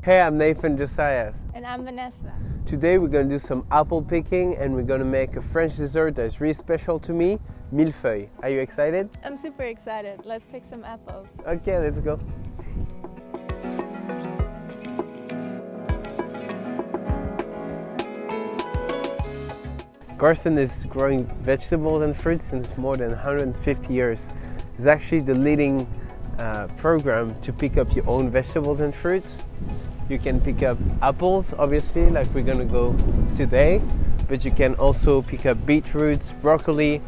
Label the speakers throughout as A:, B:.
A: Hey, I'm Nathan Josias.
B: And I'm Vanessa.
A: Today we're going to do some apple picking and we're going to make a French dessert that's really special to me, Millefeuille. Are you excited?
B: I'm super excited. Let's pick some apples.
A: Okay, let's go. Garson is growing vegetables and fruits since more than 150 years. It's actually the leading program to pick up your own vegetables and fruits. You can pick up apples, obviously, like we're gonna go today, but you can also pick up beetroots, broccoli,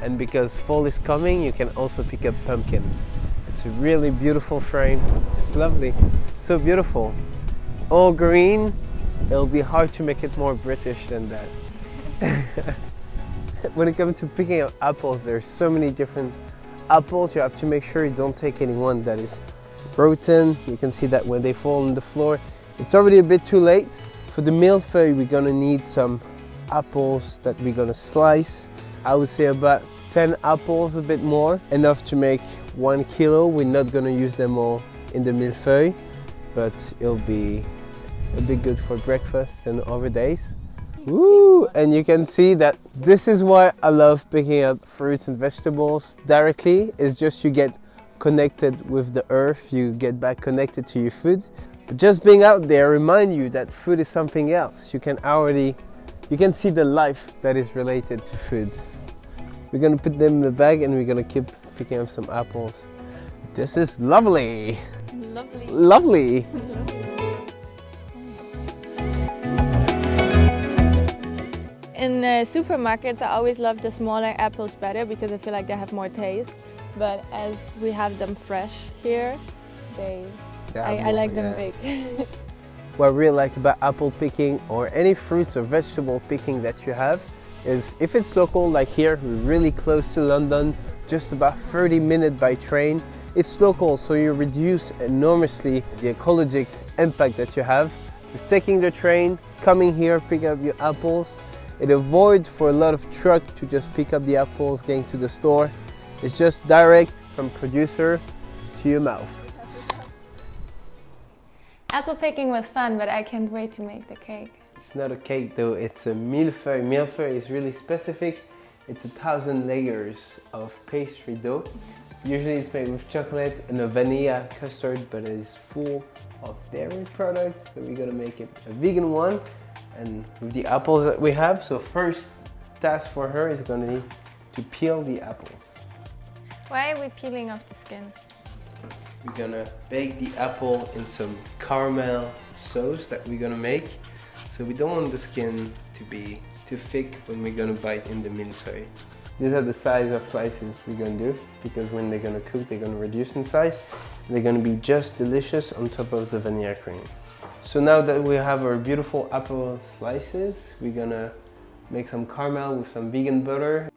A: and because fall is coming, you can also pick up pumpkin. It's a really beautiful frame. It's lovely, so beautiful. All green. It'll be hard to make it more British than that. When it comes to picking up apples, there's so many different apples. You have to make sure you don't take any one that is rotten. You can see that when they fall on the floor. It's already a bit too late. For the millefeuille, we're gonna need some apples that we're gonna slice. I would say about 10 apples, a bit more, enough to make 1 kilo. We're not gonna use them all in the millefeuille, but it'll be good for breakfast and other days. Woo! And you can see that this is why I love picking up fruits and vegetables directly. It's just you get connected with the earth, you get back connected to your food. But just being out there remind you that food is something else. You can see the life that is related to food. We're gonna put them in the bag and we're gonna keep picking up some apples. This is lovely!
B: Lovely.
A: Lovely!
B: In the supermarkets, I always love the smaller apples better because I feel like they have more taste. But as we have them fresh here, I like them big.
A: What I really like about apple picking or any fruits or vegetable picking that you have is if it's local, like here, we're really close to London, just about 30 minutes by train. It's local, so you reduce enormously the ecologic impact that you have. Just taking the train, coming here, picking up your apples. It avoids for a lot of trucks to just pick up the apples, getting to the store. It's just direct from producer to your mouth.
B: Apple picking was fun, but I can't wait to make the cake.
A: It's not a cake though, it's a millefeuille. Millefeuille is really specific. It's 1,000 layers of pastry dough. Usually it's made with chocolate and a vanilla custard, but it is full of dairy products. So we're gonna make it a vegan one. And with the apples that we have, so first task for her is gonna be to peel the apples.
B: Why are we peeling off the skin?
A: We're gonna bake the apple in some caramel sauce that we're gonna make. So we don't want the skin to be too thick when we're gonna bite in the millefeuille. These are the size of slices we're gonna do because when they're gonna cook, they're gonna reduce in size. They're gonna be just delicious on top of the vanilla cream. So now that we have our beautiful apple slices, we're gonna make some caramel with some vegan butter.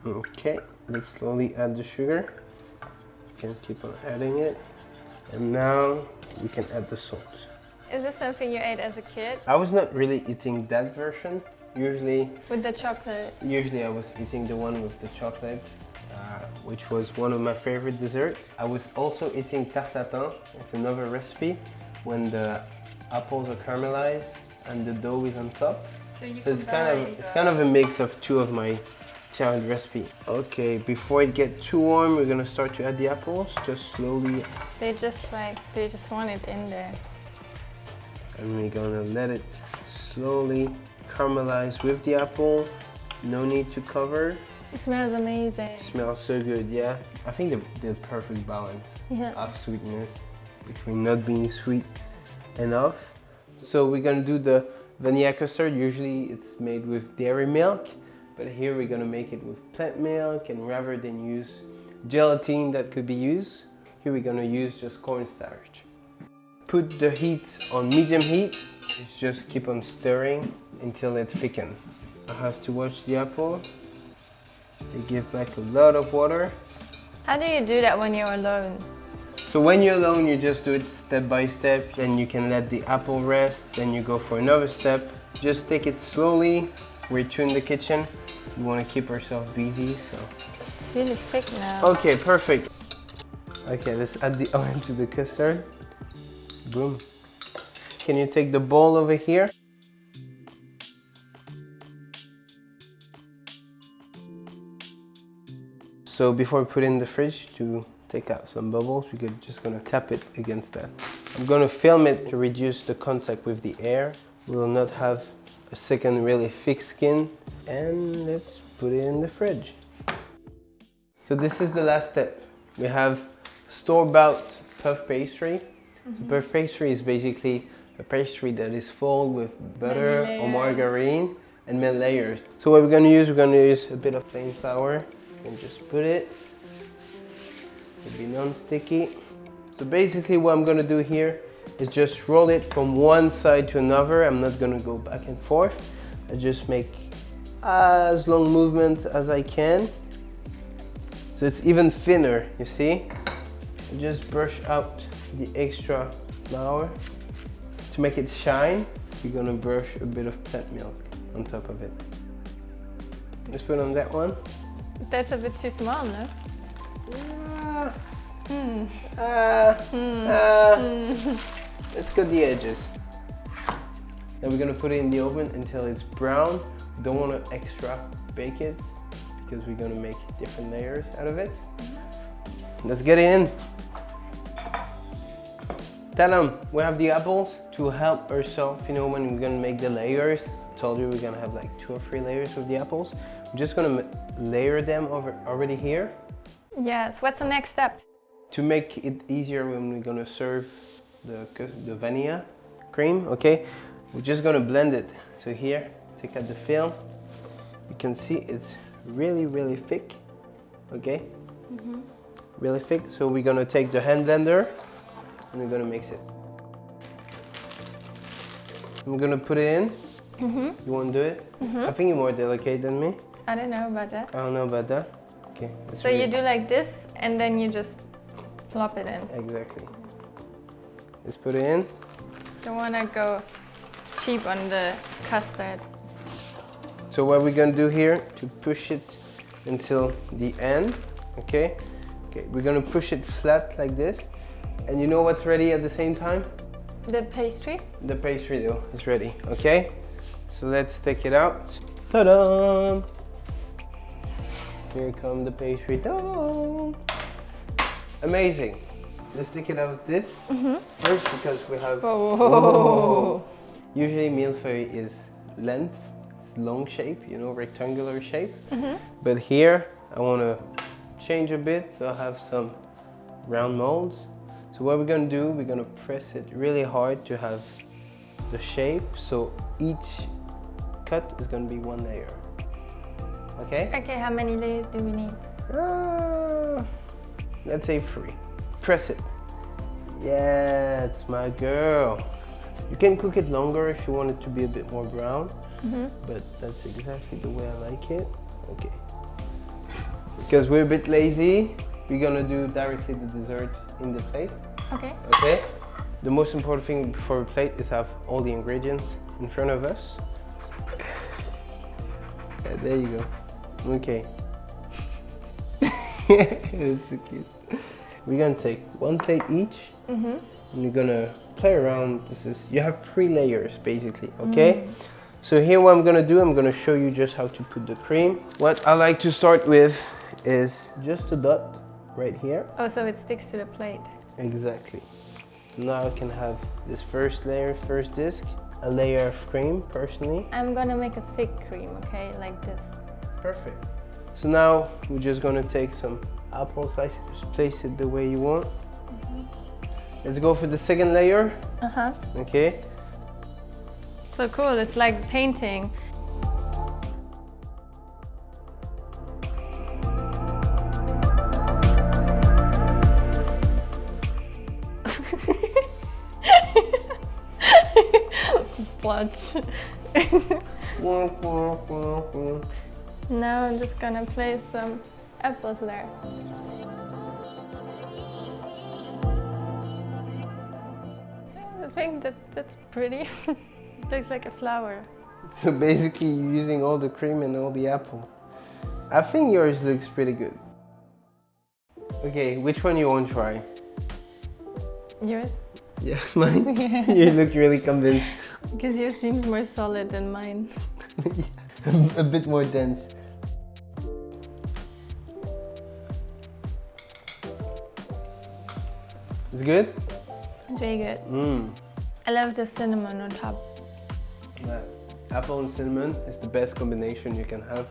A: Okay, let's slowly add the sugar. You can keep on adding it. And now we can add the salt.
B: Is this something you ate as a kid?
A: I was not really eating that version. Usually
B: with the chocolate?
A: Usually I was eating the one with the chocolate, which was one of my favorite desserts. I was also eating tarte tatin. It's another recipe when the apples are caramelized and the dough is on top. So it's kind of a mix of two of my childhood recipes. Okay, before it gets too warm, we're gonna start to add the apples, just slowly.
B: They just want it in there.
A: And we're gonna let it slowly caramelize with the apple. No need to cover.
B: It smells amazing.
A: It smells so good, yeah. I think the perfect balance of sweetness between not being sweet enough. So we're gonna do the vanilla custard. Usually it's made with dairy milk, but here we're gonna make it with plant milk, and rather than use gelatin that could be used, here we're gonna use just cornstarch. Put the heat on medium heat. Just keep on stirring until it thickens. I have to watch the apple. They give back a lot of water.
B: How do you do that when you're alone?
A: So when you're alone, you just do it step by step, then you can let the apple rest, then you go for another step. Just take it slowly. We're in the kitchen. We want to keep ourselves busy, so.
B: It's really thick now.
A: Okay, perfect. Okay, let's add the oil to the custard. Boom. can you take the bowl over here? So before we put it in the fridge to take out some bubbles, we're just gonna tap it against that. I'm gonna film it to reduce the contact with the air. We will not have a second really thick skin. And let's put it in the fridge. So this is the last step. We have store-bought puff pastry. So puff pastry is basically a pastry that is filled with butter or margarine and many layers. So what we're gonna use a bit of plain flour and just put it. It'll be non-sticky. So basically what I'm gonna do here is just roll it from one side to another. I'm not gonna go back and forth. I just make as long movement as I can. So it's even thinner, you see? I just brush out the extra flour. To make it shine, you're gonna brush a bit of plant milk on top of it. Let's put on that one.
B: That's a bit too small, no?
A: Let's cut the edges. Then we're gonna put it in the oven until it's brown. We don't want to extra bake it because we're gonna make different layers out of it. Let's get it in. Ta-da! We have the apples to help ourselves, you know, when we're gonna make the layers. I told you we're gonna have like 2 or 3 layers with the apples. I'm just gonna layer them already here.
B: Yes, what's the next step?
A: To make it easier when we're gonna serve the vanilla cream, okay? We're just gonna blend it. So here, take out the film. You can see it's really thick, okay? Really thick. So we're gonna take the hand blender and we're gonna mix it. I'm gonna put it in. You wanna do it? I think you're more delicate than me.
B: I don't know about that.
A: I don't know about that. Okay.
B: So you do like this and then you just plop it in.
A: Exactly. Let's put it in.
B: Don't wanna go cheap on the custard.
A: So what we're gonna do here to push it until the end, okay? Okay, we're gonna push it flat like this. And you know what's ready at the same time?
B: The pastry?
A: The pastry dough is ready, okay? So let's take it out. Ta-da! Here comes the pastry dough. Amazing. Let's take it out with this first because we have...
B: Whoa.
A: Usually millefeuille is length, it's long shape, you know, rectangular shape. But here I want to change a bit, so I have some round molds. So what we're going to do, we're going to press it really hard to have the shape, so each cut is going to be 1 layer. Okay?
B: Okay, how many layers do we need?
A: Let's say 3. Press it. Yeah, it's my girl. You can cook it longer if you want it to be a bit more brown, but that's exactly the way I like it. Okay. Because we're a bit lazy, we're gonna do directly the dessert in the plate.
B: Okay.
A: Okay. The most important thing before a plate is have all the ingredients in front of us. Yeah, there you go. Okay. It's so cute. We're gonna take 1 plate each, and you're gonna play around. You have 3 layers basically, okay? So here what I'm gonna do, I'm gonna show you just how to put the cream. What I like to start with is just a dot right here.
B: Oh, so it sticks to the plate.
A: Exactly. Now I can have this first layer, first disc, a layer of cream personally.
B: I'm gonna make a thick cream, okay, like this.
A: Perfect. So now we're just gonna take some apple slices, place it the way you want. Let's go for the second layer. Okay.
B: So cool, it's like painting. Watch. Now I'm just gonna place some apples there. I think that's pretty. It looks like a flower.
A: So basically you're using all the cream and all the apples. I think yours looks pretty good. Okay, which one you want to try?
B: Yours?
A: Yeah, mine? Yeah. You look really convinced.
B: Because yours seems more solid than mine.
A: Yeah. A bit more dense. It's good?
B: It's very good.
A: Mmm.
B: I love the cinnamon on top.
A: Yeah. Apple and cinnamon is the best combination you can have.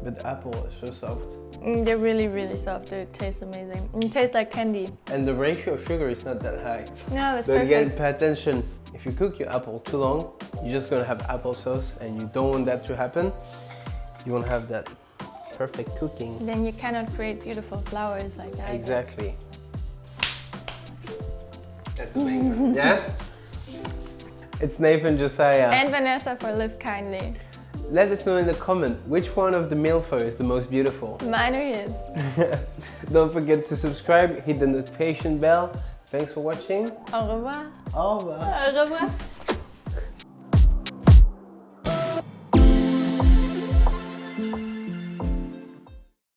A: But apple is so soft.
B: They're really, really soft. They taste amazing. It tastes like candy.
A: And the ratio of sugar is not that high.
B: No, it's
A: but
B: perfect.
A: again, pay attention. If you cook your apple too long, you're just gonna have applesauce, and you don't want that to happen. You want to have that perfect cooking.
B: Then you cannot create beautiful flowers like that.
A: Exactly. That's amazing. Yeah? It's Nathan, Josiah.
B: And Vanessa for Live Kindly.
A: Let us know in the comment which one of the millefeuille is the most beautiful.
B: Mine or his.
A: Don't forget to subscribe, hit the notification bell. Thanks for watching.
B: Au revoir.
A: Au revoir.
B: Au revoir.